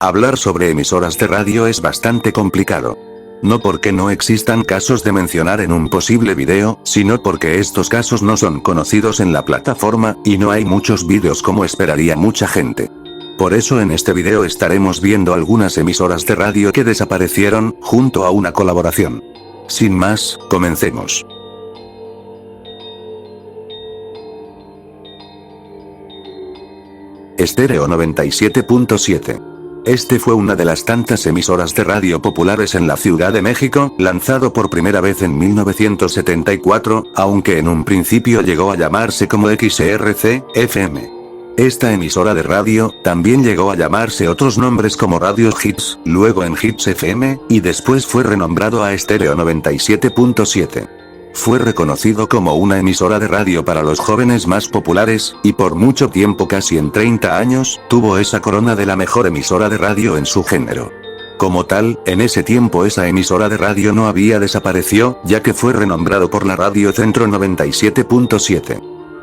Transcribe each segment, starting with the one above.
Hablar sobre emisoras de radio es bastante complicado. No porque no existan casos de mencionar en un posible video, sino porque estos casos no son conocidos en la plataforma, y no hay muchos vídeos como esperaría mucha gente. Por eso en este video estaremos viendo algunas emisoras de radio que desaparecieron, junto a una colaboración. Sin más, comencemos. Estéreo 97.7. Este fue una de las tantas emisoras de radio populares en la Ciudad de México, lanzado por primera vez en 1974, aunque en un principio llegó a llamarse como XRC-FM. Esta emisora de radio, también llegó a llamarse otros nombres como Radio Hits, luego en Hits FM, y después fue renombrado a Estéreo 97.7. Fue reconocido como una emisora de radio para los jóvenes más populares, y por mucho tiempo, casi en 30 años, tuvo esa corona de la mejor emisora de radio en su género. Como tal, en ese tiempo esa emisora de radio no había desaparecido, ya que fue renombrado por la Radio Centro 97.7.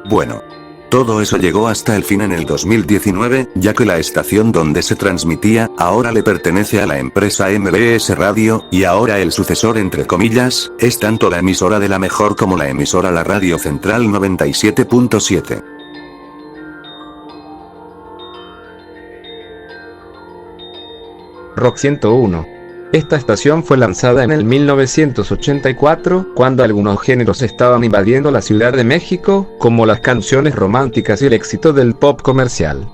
Bueno. Todo eso llegó hasta el fin en el 2019, ya que la estación donde se transmitía, ahora le pertenece a la empresa MBS Radio, y ahora el sucesor entre comillas, es tanto la emisora de la mejor como la emisora La Radio Central 97.7. Rock 101. Esta estación fue lanzada en el 1984, cuando algunos géneros estaban invadiendo la Ciudad de México, como las canciones románticas y el éxito del pop comercial.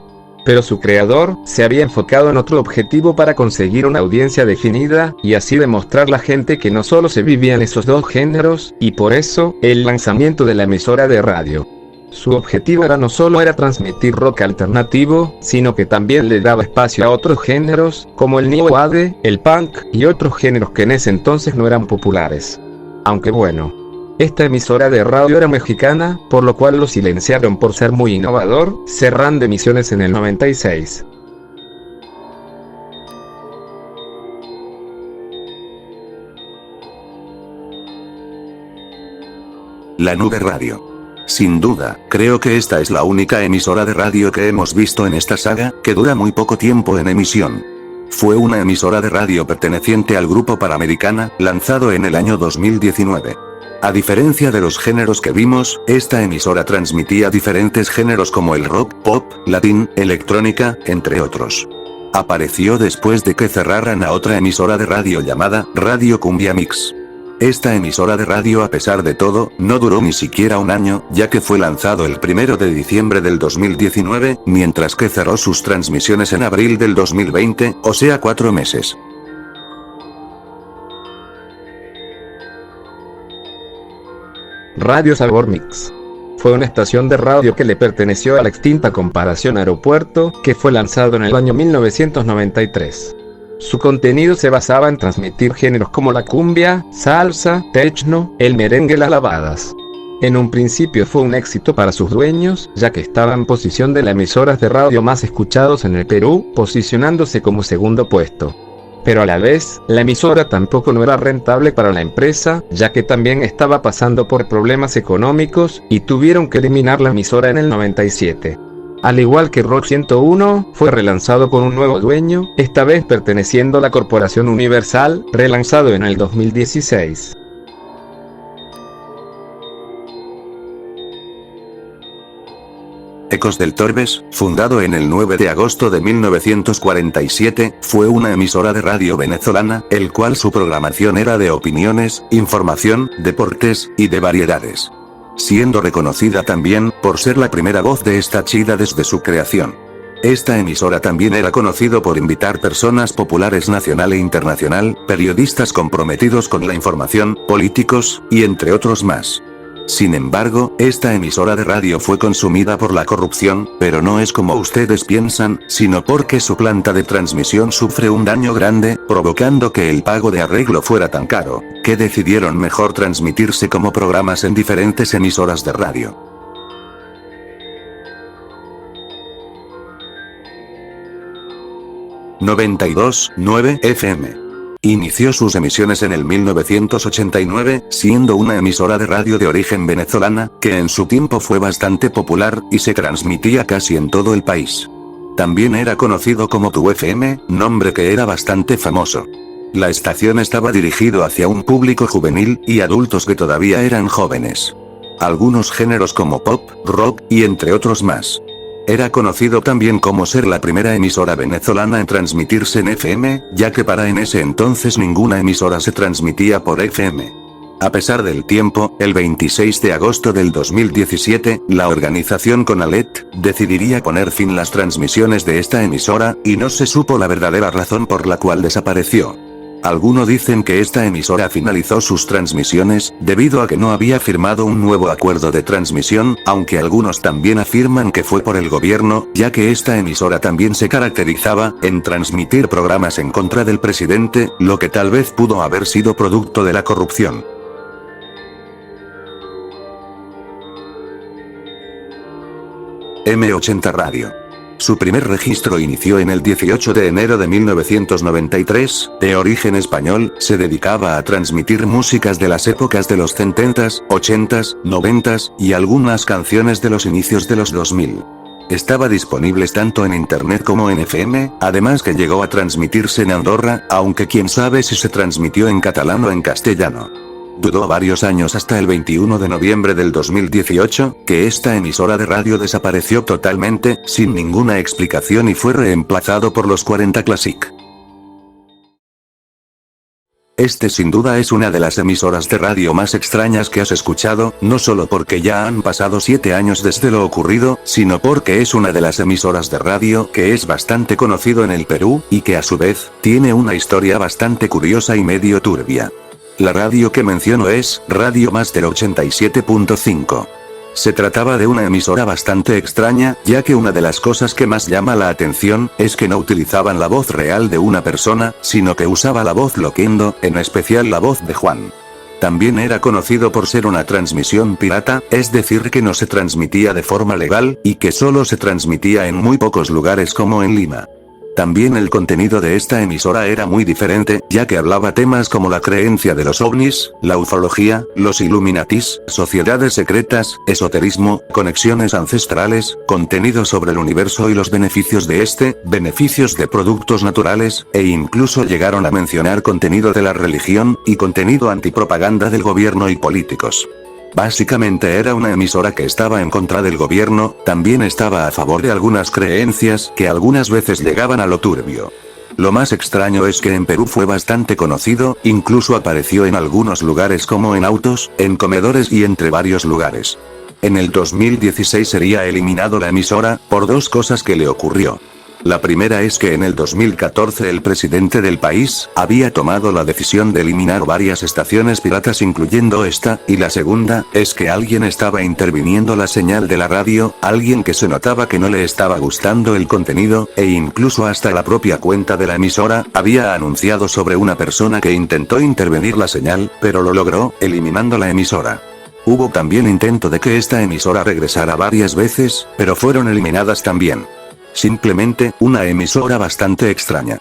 Pero su creador se había enfocado en otro objetivo para conseguir una audiencia definida, y así demostrar a la gente que no solo se vivían esos dos géneros, y por eso, el lanzamiento de la emisora de radio. Su objetivo no solo era transmitir rock alternativo, sino que también le daba espacio a otros géneros, como el new wave, el punk, y otros géneros que en ese entonces no eran populares. Aunque bueno, esta emisora de radio era mexicana, por lo cual lo silenciaron por ser muy innovador, cerrando emisiones en el 96. La Nube Radio. Sin duda, creo que esta es la única emisora de radio que hemos visto en esta saga, que dura muy poco tiempo en emisión. Fue una emisora de radio perteneciente al grupo Panamericana, lanzado en el año 2019. A diferencia de los géneros que vimos, esta emisora transmitía diferentes géneros como el rock, pop, latín, electrónica, entre otros. Apareció después de que cerraran a otra emisora de radio llamada Radio Cumbia Mix. Esta emisora de radio, a pesar de todo, no duró ni siquiera un año, ya que fue lanzado el 1 de diciembre del 2019, mientras que cerró sus transmisiones en abril del 2020, o sea 4 meses. Radio Sabor Mix. Fue una estación de radio que le perteneció a la extinta Comparación Aeropuerto, que fue lanzado en el año 1993. Su contenido se basaba en transmitir géneros como la cumbia, salsa, techno, el merengue y las lavadas. En un principio fue un éxito para sus dueños, ya que estaba en posición de las emisoras de radio más escuchados en el Perú, posicionándose como segundo puesto. Pero a la vez, la emisora tampoco no era rentable para la empresa, ya que también estaba pasando por problemas económicos, y tuvieron que eliminar la emisora en el 97. Al igual que Rock 101, fue relanzado con un nuevo dueño, esta vez perteneciendo a la Corporación Universal, relanzado en el 2016. Ecos del Torbes, fundado en el 9 de agosto de 1947, fue una emisora de radio venezolana, el cual su programación era de opiniones, información, deportes, y de variedades. Siendo reconocida también, por ser la primera voz de esta chida desde su creación. Esta emisora también era conocido por invitar personas populares nacional e internacional, periodistas comprometidos con la información, políticos, y entre otros más. Sin embargo, esta emisora de radio fue consumida por la corrupción, pero no es como ustedes piensan, sino porque su planta de transmisión sufre un daño grande, provocando que el pago de arreglo fuera tan caro, que decidieron mejor transmitirse como programas en diferentes emisoras de radio. 92.9 FM. Inició sus emisiones en el 1989, siendo una emisora de radio de origen venezolana, que en su tiempo fue bastante popular, y se transmitía casi en todo el país. También era conocido como Tu FM, nombre que era bastante famoso. La estación estaba dirigido hacia un público juvenil y adultos que todavía eran jóvenes. Algunos géneros como pop, rock y entre otros más. Era conocido también como ser la primera emisora venezolana en transmitirse en FM, ya que para en ese entonces ninguna emisora se transmitía por FM. A pesar del tiempo, el 26 de agosto del 2017, la organización CONALET decidiría poner fin a las transmisiones de esta emisora, y no se supo la verdadera razón por la cual desapareció. Algunos dicen que esta emisora finalizó sus transmisiones, debido a que no había firmado un nuevo acuerdo de transmisión, aunque algunos también afirman que fue por el gobierno, ya que esta emisora también se caracterizaba en transmitir programas en contra del presidente, lo que tal vez pudo haber sido producto de la corrupción. M80 Radio. Su primer registro inició en el 18 de enero de 1993, de origen español, se dedicaba a transmitir músicas de las épocas de los 70s, 80s, 90s, y algunas canciones de los inicios de los 2000. Estaba disponibles tanto en internet como en FM, además que llegó a transmitirse en Andorra, aunque quién sabe si se transmitió en catalán o en castellano. Duró varios años hasta el 21 de noviembre del 2018, que esta emisora de radio desapareció totalmente, sin ninguna explicación y fue reemplazado por los 40 Classic. Este sin duda es una de las emisoras de radio más extrañas que has escuchado, no solo porque ya han pasado 7 años desde lo ocurrido, sino porque es una de las emisoras de radio que es bastante conocido en el Perú, y que a su vez, tiene una historia bastante curiosa y medio turbia. La radio que menciono es Radio Máster 87.5. Se trataba de una emisora bastante extraña, ya que una de las cosas que más llama la atención, es que no utilizaban la voz real de una persona, sino que usaba la voz loquendo, en especial la voz de Juan. También era conocido por ser una transmisión pirata, es decir que no se transmitía de forma legal, y que solo se transmitía en muy pocos lugares como en Lima. También el contenido de esta emisora era muy diferente, ya que hablaba temas como la creencia de los ovnis, la ufología, los Illuminatis, sociedades secretas, esoterismo, conexiones ancestrales, contenido sobre el universo y los beneficios de este, beneficios de productos naturales, e incluso llegaron a mencionar contenido de la religión, y contenido antipropaganda del gobierno y políticos. Básicamente era una emisora que estaba en contra del gobierno, también estaba a favor de algunas creencias que algunas veces llegaban a lo turbio. Lo más extraño es que en Perú fue bastante conocido, incluso apareció en algunos lugares como en autos, en comedores y entre varios lugares. En el 2016 sería eliminado la emisora, por dos cosas que le ocurrió. La primera es que en el 2014 el presidente del país había tomado la decisión de eliminar varias estaciones piratas incluyendo esta, y la segunda es que alguien estaba interviniendo la señal de la radio, alguien que se notaba que no le estaba gustando el contenido, e incluso hasta la propia cuenta de la emisora había anunciado sobre una persona que intentó intervenir la señal, pero lo logró, eliminando la emisora. Hubo también intento de que esta emisora regresara varias veces, pero fueron eliminadas también. Simplemente, una emisora bastante extraña.